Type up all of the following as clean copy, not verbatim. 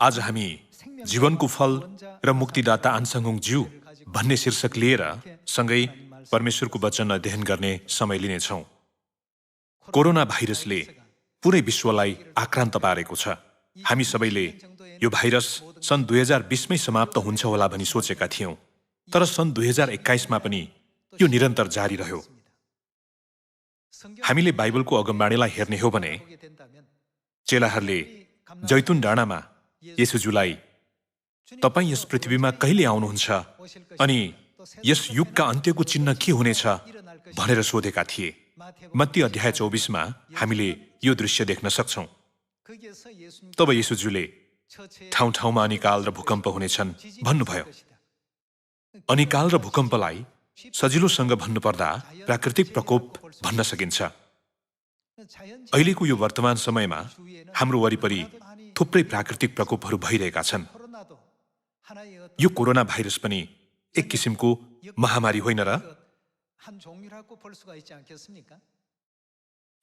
आज हामी जीवनको फल र मुक्तिदाता आनसङ्घुङ ज्यू भन्ने शीर्षक लिएर सँगै परमेश्वरको वचन अध्ययन गर्ने समय लिनेछौँ। कोरोना भाइरसले पुरै विश्वलाई आक्रान्त पारेको छ। हामी सबैले यो भाइरस सन् 2020 मै समाप्त हुन्छ होला भनी सोचेका थियौँ, तर सन् 2021 मा पनि यो निरन्तर जारी रह्यो। हामीले बाइबलको अगमबाणीलाई हेर्ने हो भने चेलाहरूले जैतुन डाँडामा येशूजुलाई तपाईँ यस पृथ्वीमा कहिले आउनुहुन्छ अनि यस युगका अन्त्यको चिन्ह के हुनेछ भनेर सोधेका थिए। मत्ती अध्याय 24 मा हामीले यो दृश्य देख्न सक्छौँ। तब येशूजुले ठाउँ ठाउँमा अनिकाल र भूकम्प हुनेछन् भन्नुभयो। अनिकाल र भूकम्पलाई सजिलोसँग भन्नुपर्दा प्राकृतिक प्रकोप भन्न सकिन्छ। अहिलेको यो वर्तमान समयमा हाम्रो वरिपरि थुप्रै प्राकृतिक प्रकोपहरू भइरहेका छन्। यो कोरोना भाइरस पनि एक किसिमको महामारी होइन र?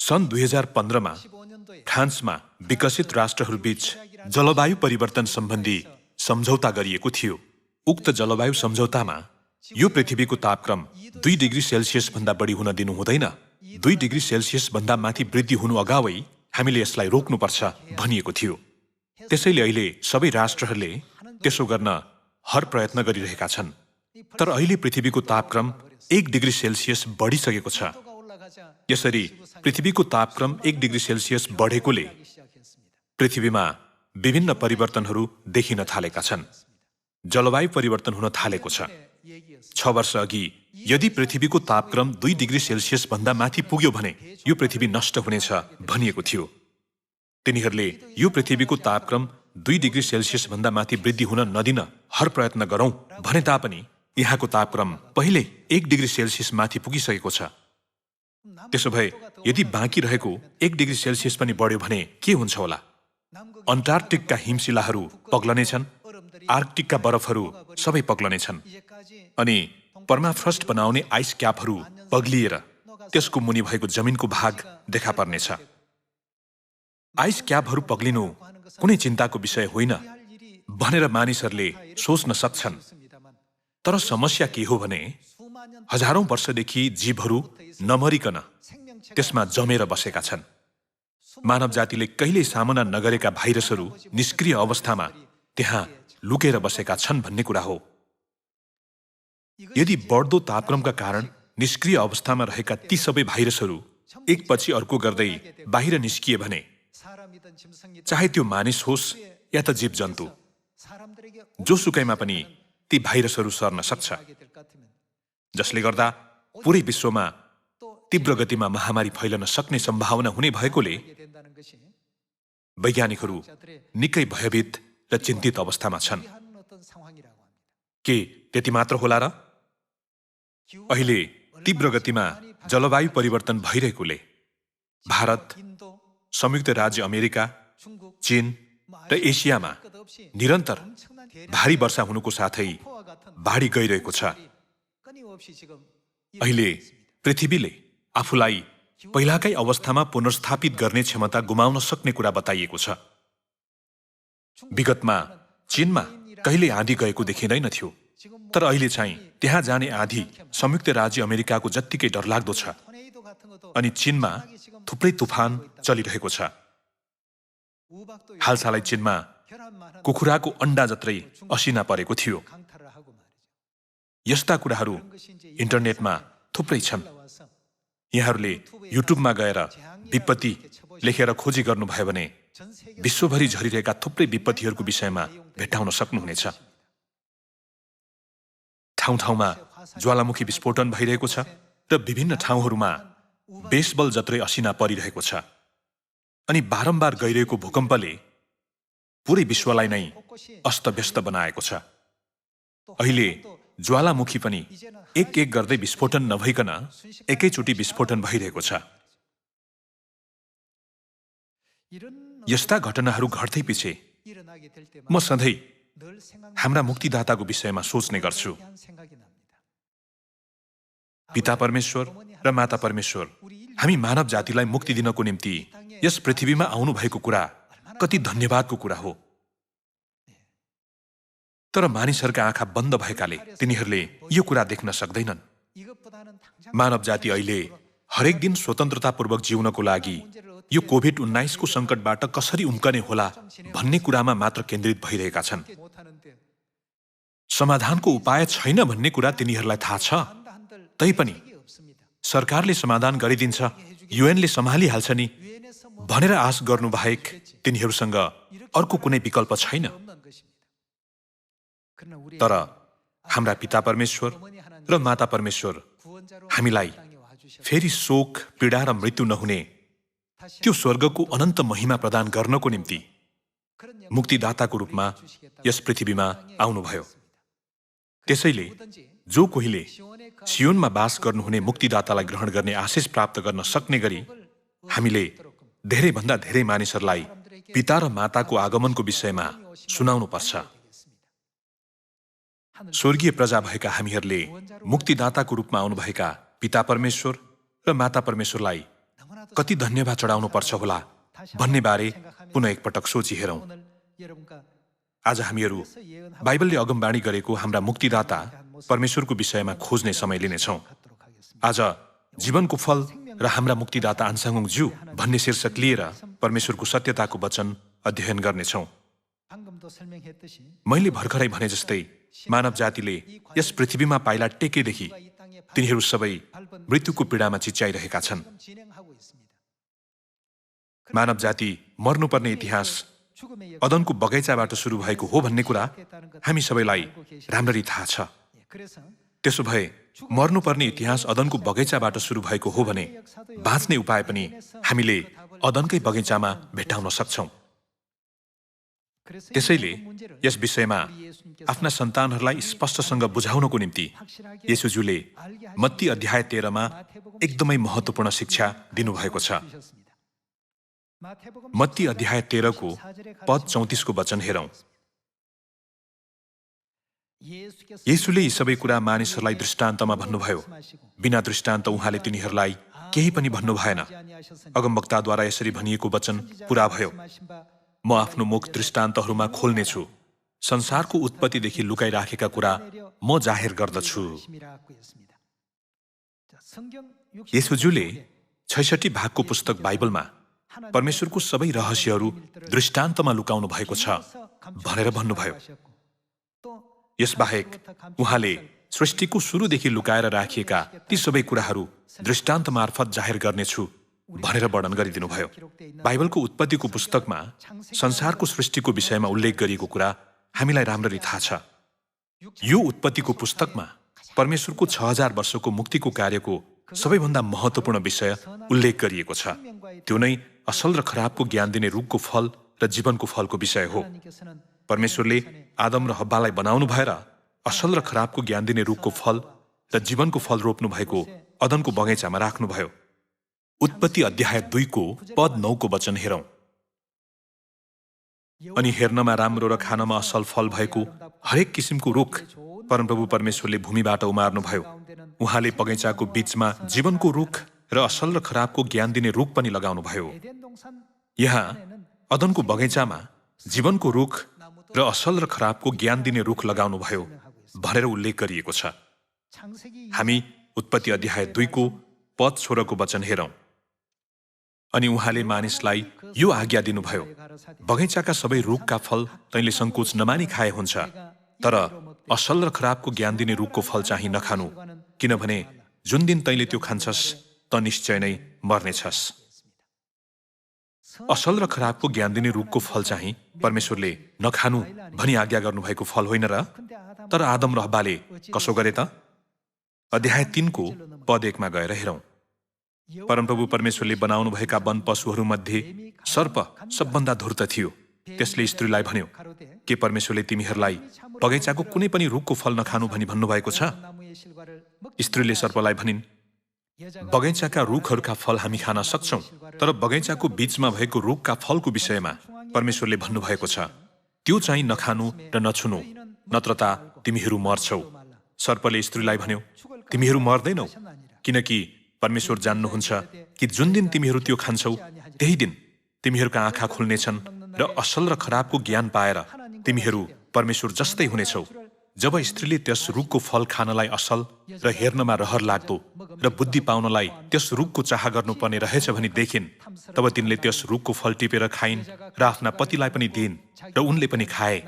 सन् 2015 मा फ्रान्समा विकसित राष्ट्रहरूबीच जलवायु परिवर्तन सम्बन्धी सम्झौता गरिएको थियो। उक्त जलवायु सम्झौतामा यो पृथ्वीको तापक्रम 2 डिग्री सेल्सियस भन्दा बढी हुन दिनु हुँदैन। 2 डिग्री सेल्सियस भन्दा माथि वृद्धि हुनु अगावै हामीले यसलाई रोक्नुपर्छ भनिएको थियो। त्यसैले अहिले सबै राष्ट्रहरूले त्यसो गर्न हर प्रयत्न गरिरहेका छन्। तर अहिले पृथ्वीको तापक्रम 1 डिग्री सेल्सियस बढिसकेको छ। यसरी पृथ्वीको तापक्रम 1 डिग्री सेल्सियस बढेकोले पृथ्वीमा विभिन्न परिवर्तनहरू देखिन थालेका छन्। जलवायु परिवर्तन हुन थालेको छ। 6 वर्ष अघि यदि पृथ्वीको तापक्रम 2 डिग्री सेल्सियस भन्दा माथि पुग्यो भने यो पृथ्वी नष्ट हुनेछ भनिएको थियो। तिनीहरूले यो पृथ्वीको तापक्रम 2 डिग्री सेल्सियस भन्दा माथि वृद्धि हुन नदिन हर प्रयत्न गरौँ भने तापनि यहाँको तापक्रम पहिल्यै 1 डिग्री सेल्सियस माथि पुगिसकेको छ। त्यसो भए यदि बाँकी रहेको 1 डिग्री सेल्सियस पनि बढ्यो भने के हुन्छ होला? अन्टार्कटिकका हिमशिलाहरू पग्लनेछन्, आर्कटिकका बरफहरू सबै पग्लनेछन् अनि पर्माफ्रस्ट बनाउने आइस क्यापहरू पग्लिएर त्यसको मुनि भएको जमिनको भाग देखा पर्नेछ। आइस क्यापहरू पग्लिनु कुनै चिन्ताको विषय होइन भनेर मानिसहरूले सोच्न सक्छन्। तर समस्या के हो भने हजारौं वर्षदेखि जीवहरू नमरिकन त्यसमा जमेर बसेका छन्। मानव जातिले कहिल्यै सामना नगरेका भाइरसहरू निष्क्रिय अवस्थामा त्यहाँ लुकेर बसेका छन् भन्ने कुरा हो। यदि बढ्दो तापक्रमका कारण निष्क्रिय अवस्थामा रहेका ती सबै भाइरसहरू एकपछि अर्को गर्दै बाहिर निस्किए भने चाहे त्यो मानिस होस् या त जीव जन्तु, जोसुकैमा पनि ती भाइरसहरू सर्न सक्छ, जसले गर्दा पुरै विश्वमा तीव्र गतिमा महामारी फैलन सक्ने सम्भावना हुने भएकोले वैज्ञानिकहरू निकै भयभीत र चिन्तित अवस्थामा छन्। के त्यति मात्र होला र? अहिले तीव्र गतिमा जलवायु परिवर्तन भइरहेकोले भारत, संयुक्त राज्य अमेरिका, चीन र एसियामा निरन्तर भारी वर्षा हुनुको साथै बाढी गइरहेको छ। अहिले पृथ्वीले आफूलाई पहिलाकै अवस्थामा पुनर्स्थापित गर्ने क्षमता गुमाउन सक्ने कुरा बताइएको छ। विगतमा चीनमा कहिले आँधी गएको देखिँदैनथ्यो, तर अहिले चाहिँ त्यहाँ जाने आँधी संयुक्त राज्य अमेरिकाको जत्तिकै डरलाग्दो छ अनि चीनमा थुप्रै तुफान चलिरहेको छ। हालसालै चीनमा कुखुराको अण्डा जत्रै असिना परेको थियो। यस्ता कुराहरू इन्टरनेटमा थुप्रै छन्। यहाँहरूले युट्युबमा गएर विपत्ति लेखेर खोजी गर्नुभयो भने विश्वभरि झरिरहेका थुप्रै विपत्तिहरूको विषयमा भेट्टाउन सक्नुहुनेछ। ठाउँ ठाउँमा ज्वालामुखी विस्फोटन भइरहेको छ र विभिन्न ठाउँहरूमा बेसबल जत्रै असिना परिरहेको छ अनि बारम्बार गइरहेको भूकम्पले पुरै विश्वलाई नै अस्तव्यस्त बनाएको छ। अहिले ज्वालामुखी पनि एक एक गर्दै विस्फोटन नभइकन एकैचोटि विस्फोटन भइरहेको छ। यस्ता घटनाहरू घट्दै पछि म सधैँ हाम्रा मुक्तिदाताको विषयमा सोच्ने गर्छु। पिता परमेश्वर र माता परमेश्वर हामी मानव जातिलाई मुक्ति दिनको निम्ति यस पृथ्वीमा आउनु भएको कुरा कति धन्यवादको कुरा हो। तर मानिसहरूका आँखा बन्द भएकाले तिनीहरूले यो कुरा देख्न सक्दैनन्। मानव जाति अहिले हरेक दिन स्वतन्त्रतापूर्वक जिउनको लागि यो कोभिड-19 को सङ्कटबाट कसरी उम्कने होला भन्ने कुरामा मात्र केन्द्रित भइरहेका छन्। समाधानको उपाय छैन भन्ने कुरा तिनीहरूलाई थाहा छ। तैपनि सरकारले समाधान गरिदिन्छ, युएनले सम्हालिहाल्छ नि भनेर आश गर्नु बाहेक तिनीहरूसँग अर्को कुनै विकल्प छैन। तर हाम्रा पिता परमेश्वर र माता परमेश्वर हामीलाई फेरि शोक, पीडा र मृत्यु नहुने त्यो स्वर्गको अनन्त महिमा प्रदान गर्नको निम्ति मुक्तिदाताको रूपमा यस पृथ्वीमा आउनुभयो। त्यसैले जो कोहीले सियोनमा बास गर्नुहुने मुक्तिदातालाई ग्रहण गर्ने आशिष प्राप्त गर्न सक्ने गरी हामीले धेरैभन्दा धेरै मानिसहरूलाई पिता र माताको आगमनको विषयमा सुनाउनु पर्छ। स्वर्गीय प्रजा भएका हामीहरूले मुक्तिदाताको रूपमा आउनुभएका पिता परमेश्वर र माता परमेश्वरलाई कति धन्यवाद चढाउनु पर्छ होला भन्ने बारे पुनः एकपटक सोची हेरौँ। आज हामीहरू बाइबलले अगमबाणी गरेको हाम्रा मुक्तिदाता परमेश्वरको विषयमा खोज्ने समय लिनेछौँ। आज जीवनको फल र हाम्रा मुक्तिदाता आन्साङुङ ज्यू भन्ने शीर्षक लिएर परमेश्वरको सत्यताको वचन अध्ययन गर्नेछौँ। मैले भर्खरै भने जस्तै मानव जातिले यस पृथ्वीमा पाइला टेकेदेखि तिनीहरू सबै मृत्युको पीडामा चिच्याइरहेका छन्। मानव जाति मर्नुपर्ने इतिहास अदनको बगैँचाबाट सुरु भएको हो भन्ने कुरा हामी सबैलाई राम्ररी थाहा छ। त्यसो भए मर्नुपर्ने इतिहास अदनको बगैँचाबाट सुरु भएको हो भने बाँच्ने उपाय पनि हामीले अदनकै बगैँचामा भेट्टाउन सक्छौँ। त्यसैले यस विषयमा आफ्ना सन्तानहरूलाई स्पष्टसँग बुझाउनको निम्ति येशूज्यूले मत्ती अध्याय 13 मा एकदमै महत्त्वपूर्ण शिक्षा दिनुभएको छ। मत्ती अध्याय 13 को पद 34 को वचन हेरौँ। येशूले यी सबै कुरा मानिसहरूलाई दृष्टान्तमा भन्नुभयो। बिना दृष्टान्त उहाँले तिनीहरूलाई केही पनि भन्नु भएन। अगमवक्ताद्वारा यसरी भनिएको वचन पूरा भयो, म आफ्नो मुख दृष्टान्तहरूमा खोल्नेछु, संसारको उत्पत्तिदेखि लुकाइराखेका कुरा म जाहेर गर्दछु। येशूज्यूले 66 भागको पुस्तक बाइबलमा परमेश्वरको सबै रहस्यहरू दृष्टान्तमा लुकाउनु भएको छ भनेर भन्नुभयो। यसबाहेक उहाँले सृष्टिको सुरुदेखि लुकाएर राखिएका ती सबै कुराहरू दृष्टान्त मार्फत जाहेर गर्नेछु भनेर वर्णन गरिदिनुभयो। बाइबलको उत्पत्तिको पुस्तकमा संसारको सृष्टिको विषयमा उल्लेख गरिएको कुरा हामीलाई राम्ररी थाहा छ। यो उत्पत्तिको पुस्तकमा परमेश्वरको 6000 वर्षको मुक्तिको कार्यको सबैभन्दा महत्त्वपूर्ण विषय उल्लेख गरिएको छ। त्यो नै असल र खराबको ज्ञान दिने रुखको फल र जीवनको फलको विषय हो। परमेश्वरले आदम र हव्वालाई बनाउनु भएर असल र खराबको ज्ञान दिने रुखको फल र जीवनको फल रोप्नु भएको अदनको बगैँचामा राख्नुभयो। उत्पत्ति अध्याय 2 को पद 9 को वचन हेरौँ। अनि हेर्नमा राम्रो र खानमा असल फल भएको हरेक किसिमको रुख परमप्रभु परमेश्वरले भूमिबाट उमार्नुभयो। उहाँले बगैँचाको बीचमा जीवनको रुख र असल र खराबको ज्ञान दिने रुख पनि लगाउनुभयो। यहाँ अदनको बगैँचामा जीवनको रुख र असल र खराबको ज्ञान दिने रुख लगाउनुभयो भनेर उल्लेख गरिएको छ। हामी उत्पत्ति अध्याय 2 को पद 16 को वचन हेरौँ। अनि उहाँले मानिसलाई यो आज्ञा दिनुभयो, बगैँचाका सबै रुखका फल तैँले सङ्कोच नमानी खाए हुन्छ, तर असल र खराबको ज्ञान दिने रुखको फल चाहिँ नखानु, किनभने जुन दिन तैँले त्यो खान्छस् त निश्चय नै मर्नेछस्। असल र खराबको ज्ञान दिने रुखको फल चाहिँ परमेश्वरले नखानु भनी आज्ञा गर्नुभएको फल होइन र? तर आदम र हव्वाले कसो गरे त? अध्याय 3 को पद 1 मा गएर हेरौँ। परमप्रभु परमेश्वरले बनाउनु भएका वन पशुहरूमध्ये सर्प सबभन्दा धूर्त थियो। त्यसले स्त्रीलाई भन्यो, के परमेश्वरले तिमीहरूलाई बगैँचाको कुनै पनि रुखको फल नखानु भनी भन्नुभएको छ? स्त्रीले सर्पलाई भनिन्, बगैँचाका रुखहरूका फल हामी खान सक्छौँ, तर बगैँचाको बीचमा भएको रुखका फलको विषयमा परमेश्वरले भन्नुभएको छ, त्यो चाहिँ नखानु र नछुनु, नत्रता तिमीहरू मर्छौ। सर्पले स्त्रीलाई भन्यो, तिमीहरू मर्दैनौ, किनकि परमेश्वर जान्नुहुन्छ कि जुन दिन तिमीहरू त्यो खान्छौ त्यही दिन तिमीहरूका आँखा खुल्नेछन् र असल र खराबको ज्ञान पाएर तिमीहरू परमेश्वर जस्तै हुनेछौ। जब स्त्रीले त्यस रुखको फल खानलाई असल र हेर्नमा रहर लाग्दो र बुद्धि पाउनलाई त्यस रुखको चाह गर्नुपर्ने रहेछ भनी देखिन्, तब तिनले त्यस रुखको फल टिपेर खाइन् र आफ्ना पतिलाई पनि दिइन् र उनले पनि खाए।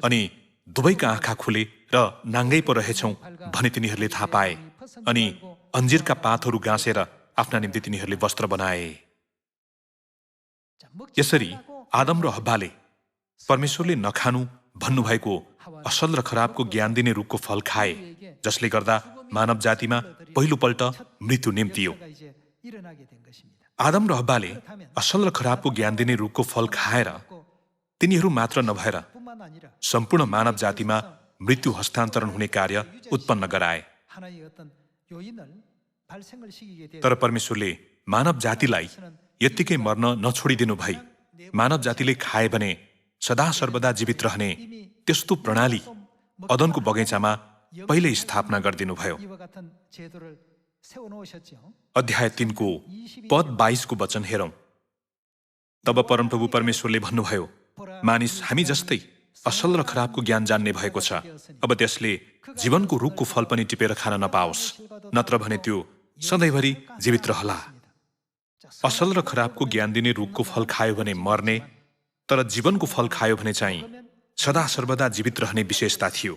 अनि दुवैका आँखा खुले र नाङ्गै पो रहेछौं भने तिनीहरूले थाहा पाए। अनि अन्जिरका पातहरू गाँसेर आफ्ना निम्ति तिनीहरूले वस्त्र बनाए। यसरी आदम र हव्वाले परमेश्वरले नखानु भन्नुभएको असल र खराबको ज्ञान दिने रुखको फल खाए, जसले गर्दा मानव जातिमा पहिलोपल्ट मृत्यु निम्तियो। आदम र हव्वाले असल र खराबको ज्ञान दिने रुखको फल खाएर तिनीहरू मात्र नभएर सम्पूर्ण मानव जातिमा मृत्यु हस्तान्तरण हुने कार्य उत्पन्न गराए। तर परमेश्वरले मानव जातिलाई यत्तिकै मर्न नछोडिदिनु भई मानव जातिले खाए भने सदा सर्वदा जीवित रहने त्यस्तो प्रणाली अदनको बगैँचामा पहिल्यै स्थापना गरिदिनुभयो। अध्याय 3 को पद 22 को वचन हेरौं। तब परमप्रभु परमेश्वरले भन्नुभयो, मानिस हामी जस्तै असल र खराबको ज्ञान जान्ने भएको छ। अब त्यसले जीवनको रुखको फल पनि टिपेर खान नपाओस्, नत्र भने त्यो सधैँभरि जीवित रहला। असल र खराबको ज्ञान दिने रुखको फल खायो भने मर्ने, तर जीवनको फल खायो भने चाहिँ सदा सर्वदा जीवित रहने विशेषता थियो।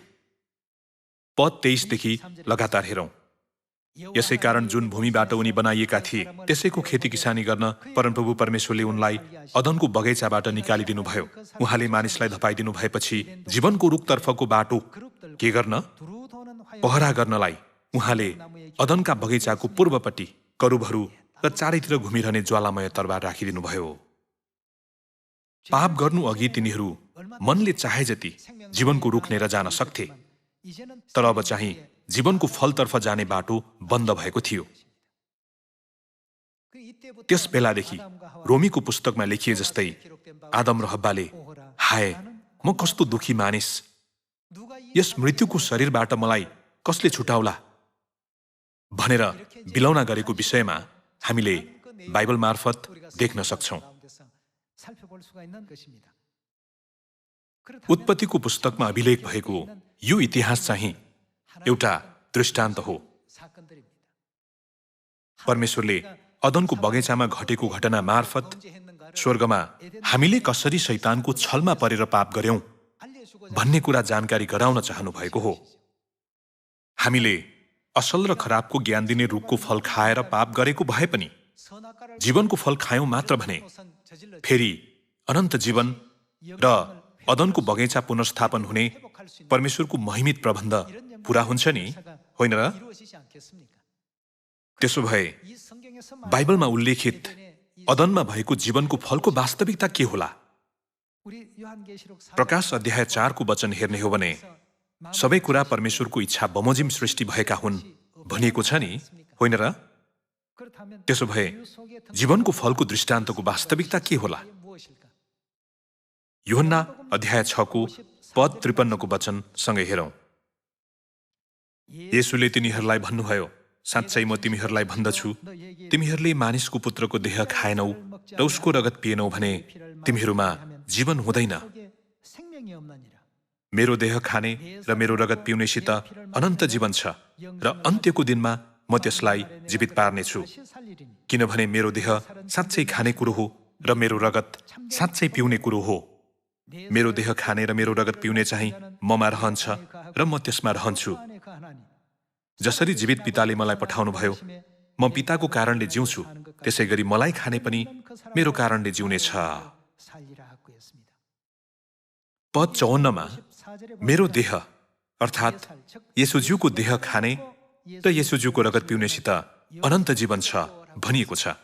पद 23 देखि लगातार हेरौं। यसै कारण जुन भूमिबाट उनी बनाइएका थिए त्यसैको खेती किसानी गर्न परमप्रभु परमेश्वरले उनलाई अदनको बगैँचाबाट निकालिदिनु भयो। उहाँले मानिसलाई धपाइदिनु भएपछि जीवनको रुखतर्फको बाटो के गर्न? पहरा गर्नलाई उहाँले अदनका बगैँचाको पूर्वपट्टि करूबहरू र चारैतिर घुमिरहने ज्वालामय तरबार राखिदिनु भयो। पाप गर्नु अघि तिनीहरू मनले चाहे जति जीवनको रुख लिएर जान सक्थे, तर अब चाहिँ जीवनको फलतर्फ जाने बाटो बन्द भएको थियो। त्यस बेलादेखि रोमीको पुस्तकमा लेखिए जस्तै आदम र हव्वाले, हाय म कस्तो दुखी मानिस, यस मृत्युको शरीरबाट मलाई कसले छुटाउला भनेर बिलौना गरेको विषयमा हामीले बाइबल मार्फत देख्न सक्छौं। उत्पत्तिको पुस्तकमा अभिलेख भएको यो इतिहास चाहिँ एउटा दृष्टान्त हो। परमेश्वरले अदनको बगैँचामा घटेको घटना मार्फत स्वर्गमा हामीले कसरी शैतानको छलमा परेर पाप गर्यौं भन्ने कुरा जानकारी गराउन चाहनु भएको हो। हामीले असल र खराबको ज्ञान दिने रुखको फल खाएर पाप गरेको भए पनि जीवनको फल खायौं मात्र भने फेरि अनन्त जीवन र अदनको बगैँचा पुनर्स्थापन हुने परमेश्वरको महिमित प्रबन्ध पूरा हुन्छ नि, होइन र? त्यसो भए बाइबलमा उल्लेखित अदनमा भएको जीवनको फलको वास्तविकता के होला? प्रकाश अध्याय 4 को वचन हेर्ने हो भने सबै कुरा परमेश्वरको इच्छा बमोजिम सृष्टि भएका हुन् भनिएको छ नि, होइन र? त्यसो भए जीवनको फलको दृष्टान्तको वास्तविकता के होला? यूहन्ना अध्याय 6 को पद 53 को वचन सँगै हेरौं। येशूले तिनीहरूलाई भन्नुभयो, साँच्चै म तिमीहरूलाई भन्दछु, तिमीहरूले मानिसको पुत्रको देह खाएनौ र उसको रगत पिएनौ भने तिमीहरूमा जीवन हुँदैन। मेरो देह खाने र मेरो रगत पिउनेसित अनन्त जीवन छ र अन्त्यको दिनमा म त्यसलाई जीवित पार्नेछु, किनभने मेरो देह साँच्चै खाने कुरो हो र मेरो रगत साँच्चै पिउने कुरो हो। मेरो देह खाने र मेरो रगत पिउने चाहिँ ममा रहन्छ र म त्यसमा रहन्छु। जसरी जीवित पिताले मलाई पठाउनु भयो, म पिताको कारणले जिउँछु, त्यसै गरी मलाई खाने पनि मेरो कारणले जिउनेछ। पद 54 मा मेरो देह अर्थात् येशूज्यूको देह खाने र येशूज्यूको रगत पिउनेसित अनन्त जीवन छ भनिएको छ।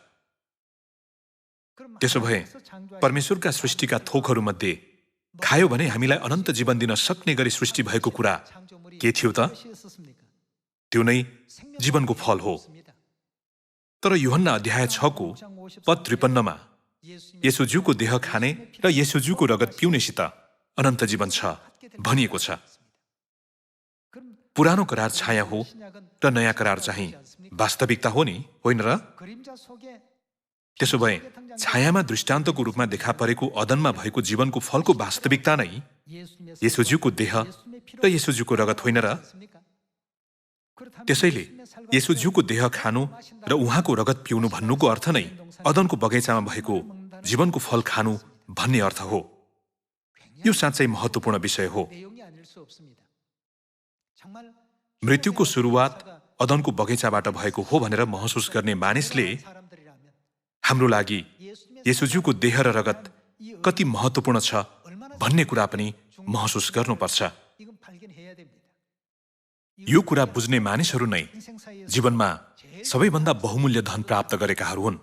त्यसो भए परमेश्वरका सृष्टिका थोकहरूमध्ये खायो भने हामीलाई अनन्त जीवन दिन सक्ने गरी सृष्टि भएको कुरा के थियो त? त्यो नै जीवनको फल हो। तर यूहन्ना अध्याय 6 को पद 53 मा येशूज्यूको देह खाने र येशूज्यूको रगत पिउनेसित अनन्त जीवन छ भनिएको छ। पुरानो करार छाया हो र नयाँ करार चाहिँ वास्तविकता हो नि, होइन र? त्यसो भए छायामा दृष्टान्तको रूपमा देखा परेको अदनमा भएको जीवनको फलको वास्तविकता नै येशूज्यूको देह र येशूज्यूको रगत होइन र? त्यसैले येशूज्यूको देह खानु र उहाँको रगत पिउनु भन्नुको अर्थ नै अदनको बगैँचामा भएको जीवनको फल खानु भन्ने अर्थ हो। यो साँच्चै महत्त्वपूर्ण विषय हो। मृत्युको सुरुवात अदनको बगैँचाबाट भएको हो भनेर महसुस गर्ने मानिसले हाम्रो लागि येशूज्यूको देह र रगत कति महत्त्वपूर्ण छ भन्ने कुरा पनि महसुस गर्नुपर्छ। यो कुरा बुझ्ने मानिसहरू नै जीवनमा सबैभन्दा बहुमूल्य धन प्राप्त गरेकाहरू हुन्।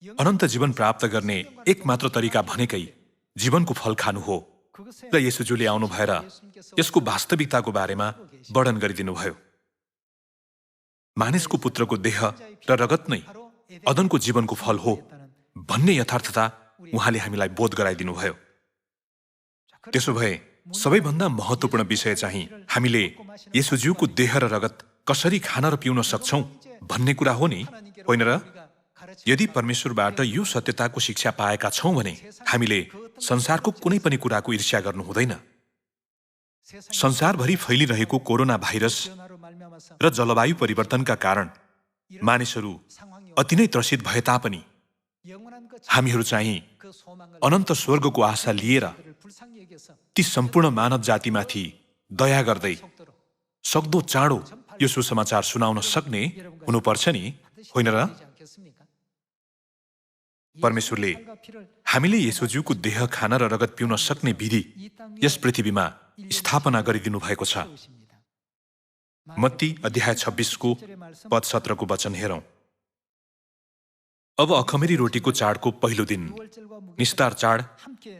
अनन्त जीवन प्राप्त गर्ने एकमात्र तरिका भनेकै जीवनको फल खानु हो र येशूज्यूले आउनु भएर यसको वास्तविकताको बारेमा वर्णन गरिदिनुभयो। मानिसको पुत्रको देह र रगत नै अदनको जीवनको फल हो भन्ने यथार्थता उहाँले हामीलाई बोध गराइदिनुभयो। त्यसो भए सबैभन्दा महत्त्वपूर्ण विषय चाहिँ हामीले येशूज्यूको देह र रगत कसरी खान र पिउन सक्छौं भन्ने कुरा हो नि, होइन र? यदि परमेश्वरबाट यो सत्यताको शिक्षा पाएका छौं भने हामीले संसारको कुनै पनि कुराको ईर्ष्या गर्नु हुँदैन। संसारभरि फैलिरहेको कोरोना भाइरस र जलवायु परिवर्तनका कारण मानिसहरू अति नै त्रसित भए तापनि हामीहरू चाहिँ अनन्त स्वर्गको आशा लिएर ती सम्पूर्ण मानव जातिमाथि दया गर्दै सक्दो चाँडो यो सुसमाचार सुनाउन सक्ने हुनुपर्छ नि, होइन र? परमेश्वरले हामीले येशूज्यूको देह खान र रगत पिउन सक्ने विधि यस पृथ्वीमा स्थापना गरिदिनु भएको छ। मत्ती अध्याय 26 पद 17 वचन हेरौं। अब अखमेरी रोटीको चाडको पहिलो दिन, निस्तार चाड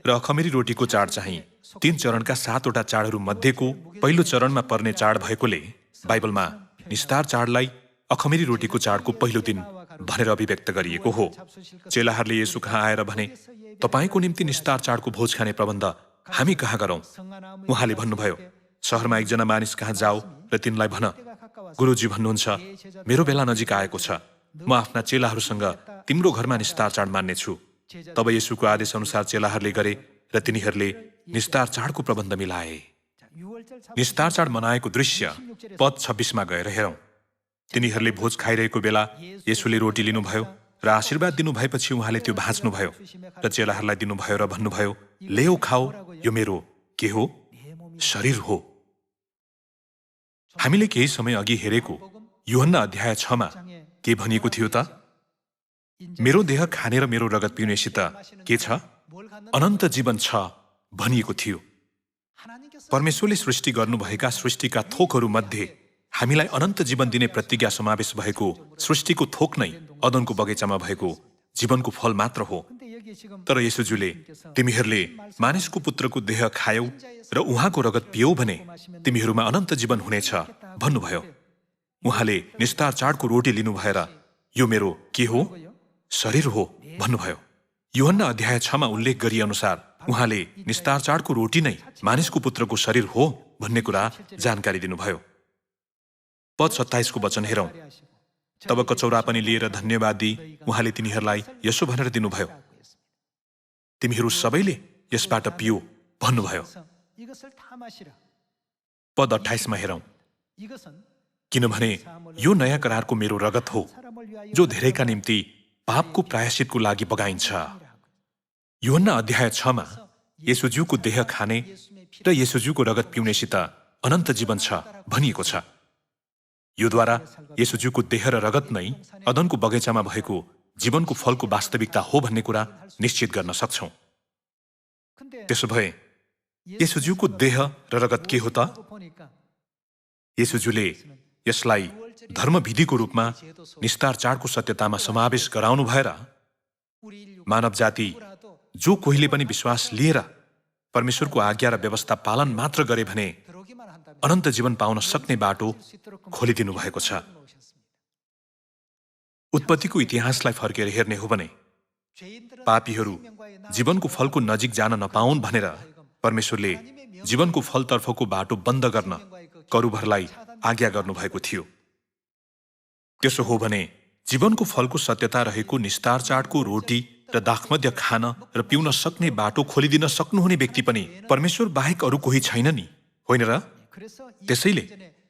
र अखमेरी रोटीको चाड चाहिँ 3 चरणका 7वटा चाडहरू मध्येको पहिलो चरणमा पर्ने चाड भएकोले बाइबलमा निस्तार चाडलाई अखमेरी रोटीको चाडको पहिलो दिन भनेर अभिव्यक्त गरिएको हो। चेलाहरूले येशू कहाँ आएर भने, तपाईको निम्ति निस्तार चाडको भोज खाने प्रबन्ध हामी कहाँ गरौं? उहाँले भन्नुभयो, शहरमा एकजना मानिस कहाँ जाऊ र तिनलाई भन, गुरुजी भन्नुहुन्छ मेरो बेला नजिक आएको छ, म आफ्ना चेलाहरूसँग तिम्रो घरमा निस्तार चाड मान्नेछु। तब येशूको आदेश अनुसार चेलाहरूले गरे र तिनीहरूले निस्तार चाडको प्रबन्ध मिलाए। निस्तार चाड मनाएको दृश्य पद 26 गएर हेरौं। तिनीहरूले भोज खाइरहेको बेला येशूले रोटी लिनुभयो र आशीर्वाद दिनुभएपछि उहाँले त्यो भाँच्नुभयो र चेलाहरूलाई दिनुभयो र भन्नुभयो, लेऊ खाऊ, यो मेरो के हो? शरीर हो। हामीले केही समय अघि हेरेको यूहन्ना अध्याय 6 के भनिएको थियो त? मेरो देह खाने र मेरो रगत पिउनेसित के छ? अनन्त जीवन छ भनिएको थियो। परमेश्वरले सृष्टि गर्नुभएका सृष्टिका थोकहरू मध्ये हामीलाई अनन्त जीवन दिने प्रतिज्ञा समावेश भएको सृष्टिको थोक नै अदनको बगैँचामा भएको जीवनको फल मात्र हो। तर येशूज्यूले तिमीहरूले मानिसको पुत्रको देह खायौ र उहाँको रगत पियौ भने तिमीहरूमा अनन्त जीवन हुनेछ भन्नुभयो। उहाँले निस्तार चाडको रोटी लिनु भएर यो मेरो के हो? शरीर हो भन्नुभयो। यूहन्ना अध्याय 6 उल्लेख गरिए अनुसार उहाँले निस्तार चाडको रोटी नै मानिसको पुत्रको शरीर हो भन्ने कुरा जानकारी दिनुभयो। पद 27 वचन हेरौं। तब कचौरा पनि लिएर धन्यवाद दिई उहाँले तिनीहरूलाई यसो भनेर दिनुभयो, तिमीहरू सबैले यसबाट पियो भन्नुभयो। पद 28 हेरौं। किनभने यो नयाँ करारको मेरो रगत हो जो धेरैका निम्ति पापको प्रायश्चितको लागि बगाइन्छ। यूहन्ना अध्याय 6 येशूज्यूको देह खाने र येशूज्यूको रगत पिउनेसित अनन्त जीवन छ भनिएको छ। योद्वारा येशूज्यूको देह र रगत नै अदनको बगैँचामा भएको जीवनको फलको वास्तविकता हो भन्ने कुरा निश्चित गर्न सक्छौं। त्यसो भए येशूज्यूको देह र रगत के हो त? येशूज्यूले यसलाई धर्मविधिको रूपमा निस्तार चाडको सत्यतामा समावेश गराउनु भएर मानव जाति जो कोहीले पनि विश्वास लिएर परमेश्वरको आज्ञा र व्यवस्था पालन मात्र गरे भने अनन्त जीवन पाउन सक्ने बाटो खोलिदिनु भएको छ। उत्पत्तिको इतिहासलाई फर्केर हेर्ने हो भने पापीहरू जीवनको फलको नजिक जान नपाउन् भनेर परमेश्वरले जीवनको फलतर्फको बाटो बन्द गर्न करुभरलाई आज्ञा गर्नुभएको थियो। त्यसो हो भने जीवनको फलको सत्यता रहेको निस्तार चाडको रोटी र दाखमध्य खान र पिउन सक्ने बाटो खोलिदिन सक्नुहुने व्यक्ति पनि परमेश्वर बाहेक अरू कोही छैन नि, होइन र? त्यसैले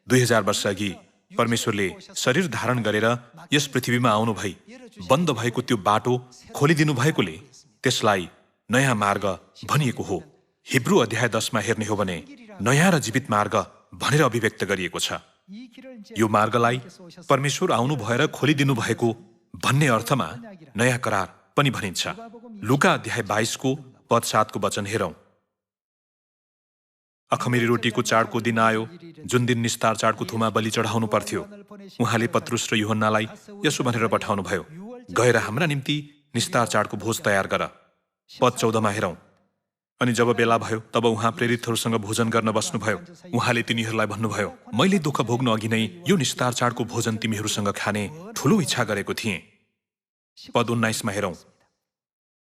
2000 वर्ष अघि परमेश्वरले शरीर धारण गरेर यस पृथ्वीमा आउनु भई बन्द भएको त्यो बाटो खोलिदिनु भएकोले त्यसलाई नयाँ मार्ग भनिएको हो। हिब्रू अध्याय 10 मा हेर्ने हो भने नयाँ र जीवित मार्ग भनेर अभिव्यक्त गरिएको छ। यो मार्गलाई परमेश्वर आउनु भएर खोलिदिनु भएको भन्ने अर्थमा नयाँ करार पनि भनिन्छ। लुका अध्याय 22 को पद 7 को वचन हेरौं। अखमिरी रोटीको चाडको दिन आयो, जुन दिन निस्तार चाडको थुमा बलि चढाउनु पर्थ्यो। उहाँले पत्रुस र यूहन्नालाई यसो भनेर पठाउनु भयो, गएर हाम्रा निम्ति निस्तार चाडको भोज तयार गर। पद 14 मा हेरौं। अनि जब बेला भयो तब उहाँ प्रेरितहरूसँग भोजन गर्न बस्नुभयो। उहाँले तिनीहरूलाई भन्नुभयो, मैले दुःख भोग्नु अघि नै यो निस्तार चाडको भोजन तिमीहरूसँग खाने ठूलो इच्छा गरेको थिएँ। पद 19 मा हेरौं।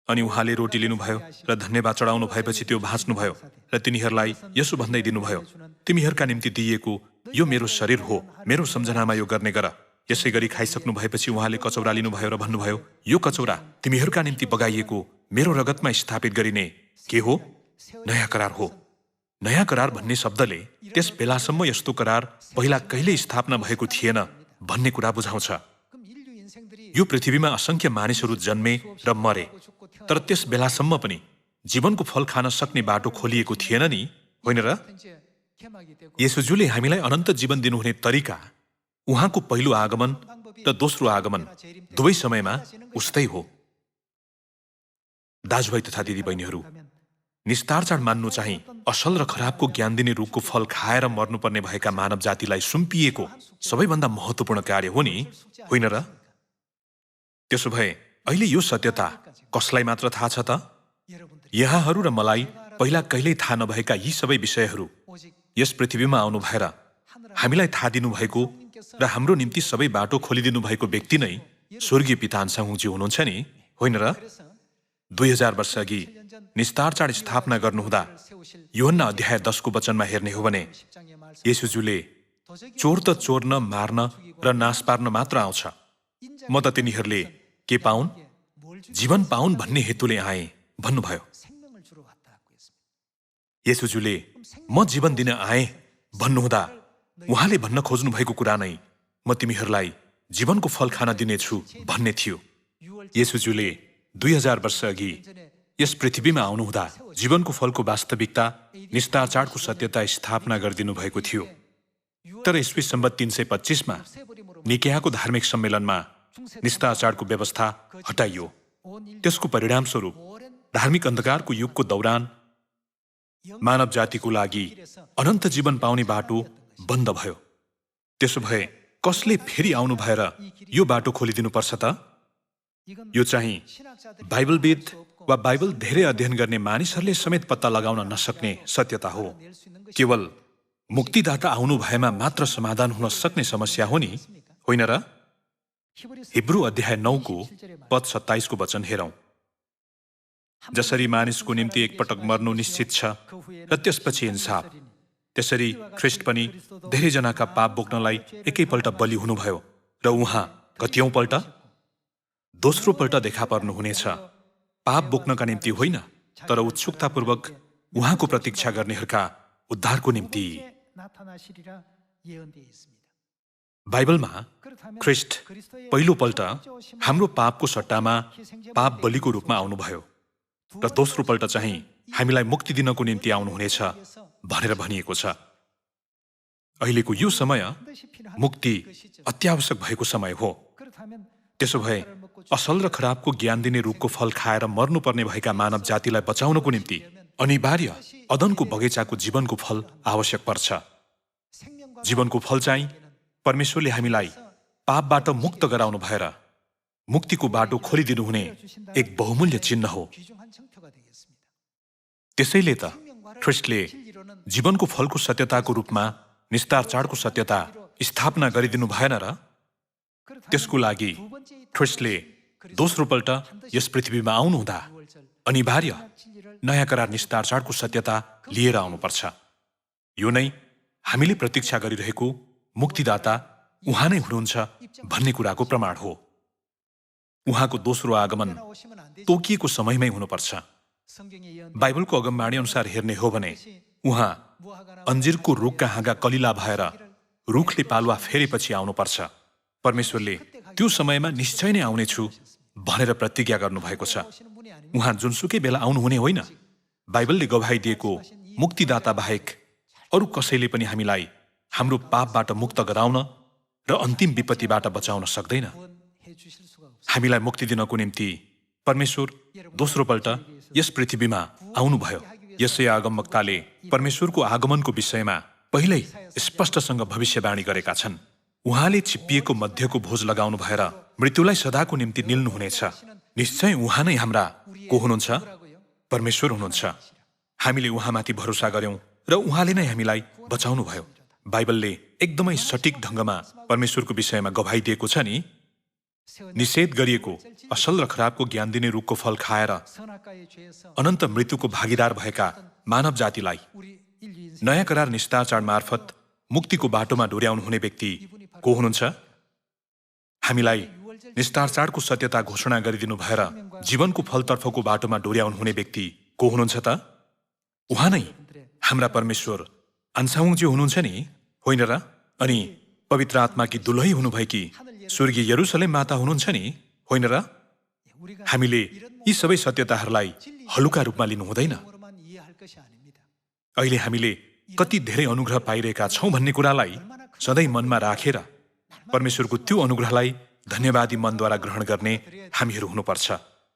अनि उहाँले रोटी लिनुभयो र धन्यवाद चढाउनु भएपछि त्यो भाँच्नुभयो र तिनीहरूलाई यसो भन्दै दिनुभयो, तिमीहरूका निम्ति दिइएको यो मेरो शरीर हो, मेरो सम्झनामा यो गर्ने गर। यसै गरी खाइसक्नु भएपछि उहाँले कचौरा लिनुभयो र भन्नुभयो, यो कचौरा तिमीहरूका निम्ति बगाइएको मेरो रगतमा स्थापित गरिने के हो? नयाँ करार हो। नयाँ करार भन्ने शब्दले त्यस बेलासम्म यस्तो करार पहिला कहिल्यै स्थापना भएको थिएन भन्ने कुरा बुझाउँछ। यो पृथ्वीमा असंख्य मानिसहरू जन्मे र मरे, तर त्यस बेलासम्म पनि जीवनको फल खान सक्ने बाटो खोलिएको थिएन नि, होइन र? येशूले हामीलाई अनन्त जीवन दिनुहुने तरिका उहाँको पहिलो आगमन र दोस्रो आगमन दुवै समयमा उस्तै हो। दाजुभाइ तथा दिदीबहिनीहरू, निस्तार चाड मान्नु चाहिँ असल र खराबको ज्ञान दिने रुखको फल खाएर मर्नुपर्ने भएका मानव जातिलाई सुम्पिएको सबैभन्दा महत्त्वपूर्ण कार्य हो नि, होइन र? त्यसो भए अहिले यो सत्यता कसलाई मात्र थाहा छ त? यहाँहरू र मलाई पहिला कहिल्यै थाहा नभएका यी सबै विषयहरू यस पृथ्वीमा आउनु भएर हामीलाई थाहा दिनुभएको र हाम्रो निम्ति सबै बाटो खोलिदिनु भएको व्यक्ति नै स्वर्गीय पिता अन्साहुजी हुनुहुन्छ नि, होइन र? 2000 वर्ष अघि निस्तार चाड स्थापना गर्नुहुँदा यूहन्ना अध्याय 10 को वचनमा हेर्ने हो भने येशूले चोर त चोर्न, मार्न र नाश पार्न मात्र आउँछ, म त तिनीहरूले के पाउन्, जीवन पाउन् भन्ने हेतुले आए भन्नुभयो। येशूले म जीवन दिन आए भन्नुहुँदा उहाँले भन्न खोज्नु भएको कुरा नै म तिमीहरूलाई जीवनको फल खान दिनेछु भन्ने थियो। येशूले 2000 वर्ष अघि यस पृथ्वीमा आउनुहुँदा जीवनको फलको वास्तविकता, निस्तार चाडको सत्यता स्थापना गरिदिनु भएको थियो। तर ईस्वी सम्बत 325 मा निकेयाको धार्मिक सम्मेलनमा निस्तार चाडको व्यवस्था हटाइयो। त्यसको परिणामस्वरूप धार्मिक अन्धकारको युगको दौरान मानव जातिको लागि अनन्त जीवन पाउने बाटो बन्द भयो। त्यसो भए कसले फेरि आउनु भएर यो बाटो खोलिदिनुपर्छ त? यो चाहिँ बाइबलविद वा बाइबल धेरै अध्ययन गर्ने मानिसहरूले समेत पत्ता लगाउन नसक्ने सत्यता हो। केवल मुक्तिदाता आउनु भएमा मात्र समाधान हुन सक्ने समस्या हो नि, होइन र? हिब्रू अध्याय 9 को पद 27 को वचन हेरौं। जसरी मानिसको निम्ति एकपटक मर्नु निश्चित छ र त्यसपछि इन्साफ, त्यसरी ख्रिस्ट पनि धेरैजनाका पाप बोक्नलाई एकैपल्ट बलि हुनुभयो र उहाँ कतिऔंपल्ट? दोस्रो पल्ट देखा पर्नुहुनेछ, पाप बोक्नका निम्ति होइन, तर उत्सुकतापूर्वक उहाँको प्रतीक्षा गर्नेहरूका उद्धारको निम्ति। बाइबलमा ख्रिस्ट पहिलोपल्ट हाम्रो पापको सट्टामा पाप बलिको रूपमा आउनुभयो र दोस्रो पल्ट चाहिँ हामीलाई मुक्ति दिनको निम्ति आउनुहुनेछ भनेर भनिएको छ। अहिलेको यो समय मुक्ति अत्यावश्यक भएको समय हो। त्यसो भए असल र खराबको ज्ञान दिने रुखको फल खाएर मर्नुपर्ने भएका मानव जातिलाई बचाउनको निम्ति अनिवार्य अदनको बगैँचाको जीवनको फल आवश्यक पर्छ। जीवनको फल चाहिँ परमेश्वरले हामीलाई पापबाट मुक्त गराउनु भएर मुक्तिको बाटो खोलिदिनुहुने एक बहुमूल्य चिन्ह हो। त्यसैले त ख्रिस्टले जीवनको फलको सत्यताको रूपमा निस्तार चाडको सत्यता स्थापना गरिदिनु भएन र? त्यसको लागि ख्रिस्टले दोस्रो पल्ट यस पृथ्वीमा आउनुहुँदा अनिवार्य नयाँ करार निस्तार चाडको सत्यता लिएर आउनुपर्छ। यो नै हामीले प्रतीक्षा गरिरहेको मुक्तिदाता उहाँ नै हुनुहुन्छ भन्ने कुराको प्रमाण हो। उहाँको दोस्रो आगमन तोकिएको समयमै हुनुपर्छ। बाइबलको अगमवाणी अनुसार हेर्ने हो भने उहाँ अन्जिरको रुखका हाँगा कलिला भएर रुखले पालुवा फेरेपछि आउनुपर्छ। परमेश्वरले त्यो समयमा निश्चय नै आउनेछु भनेर प्रतिज्ञा गर्नुभएको छ। उहाँ जुनसुकै बेला आउनुहुने होइन। बाइबलले गवाही दिएको मुक्तिदाता बाहेक अरू कसैले पनि हामीलाई हाम्रो पापबाट मुक्त गराउन र अन्तिम विपत्तिबाट बचाउन सक्दैन। हामीलाई मुक्ति दिनको निम्ति परमेश्वर दोस्रोपल्ट यस पृथ्वीमा आउनुभयो। यसै आगमवक्ताले परमेश्वरको आगमनको विषयमा पहिल्यै स्पष्टसँग भविष्यवाणी गरेका छन्। उहाँले छिप्पिएको मध्यको भोज लगाउनु भएर मृत्युलाई सदाको निम्ति निल्नुहुनेछ। निश्चय उहाँ नै हाम्रा को हुनुहुन्छ? परमेश्वर हुनुहुन्छ। हामीले उहाँमाथि भरोसा गर्यौं र उहाँले नै हामीलाई बचाउनुभयो। बाइबलले एकदमै सटीक ढङ्गमा परमेश्वरको विषयमा गवाही दिएको छ नि। निषेध गरिएको असल र खराबको ज्ञान दिने रुखको फल खाएर अनन्त मृत्युको भागीदार भएका मानव जातिलाई नयाँ करार निस्तारचार मार्फत मुक्तिको बाटोमा डोर्याउनु हुने व्यक्ति को हुनुहुन्छ? हामीलाई निस्तारचारको सत्यता घोषणा गरिदिनु भएर जीवनको फलतर्फको बाटोमा डोर्याउनु हुने व्यक्ति को हुनुहुन्छ त? उहाँ नै हाम्रा परमेश्वर अन्साउङज्यू हुनुहुन्छ नि, होइन र? अनि पवित्र आत्माकी दुलही हुनुभएकी स्वर्गीय यरुसलेम माता हुनुहुन्छ नि, होइन र? हामीले यी सबै सत्यताहरूलाई हलुका रूपमा लिनु हुँदैन। अहिले हामीले कति धेरै अनुग्रह पाइरहेका छौं भन्ने कुरालाई सधैँ मनमा राखेर परमेश्वरको त्यो अनुग्रहलाई धन्यवादी मनद्वारा ग्रहण गर्ने हामीहरू हुनुपर्छ।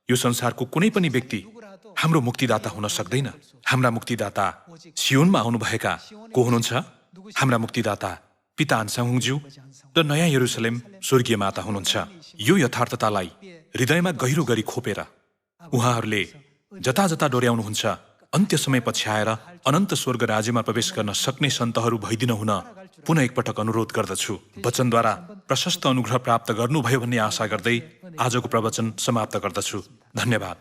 यो संसारको कुनै पनि व्यक्ति हाम्रो मुक्तिदाता हुन सक्दैन। हाम्रा मुक्तिदाता सियोनमा आउनुभएका को हुनुहुन्छ? हाम्रा मुक्तिदाता पिता अन्साहुङज्यू र नयाँ यरुसलेम स्वर्गीय माता हुनुहुन्छ। यो यथार्थतालाई हृदयमा गहिरो गरी खोपेर उहाँहरूले जता जता डोर्याउनुहुन्छ अन्त्य समय पछ्याएर अनन्त स्वर्ग राज्यमा प्रवेश गर्न सक्ने सन्तहरू भइदिन हुन पुनः एकपटक अनुरोध गर्दछु। वचनद्वारा प्रशस्त अनुग्रह प्राप्त गर्नुभयो भन्ने आशा गर्दै आजको प्रवचन समाप्त गर्दछु। धन्यवाद।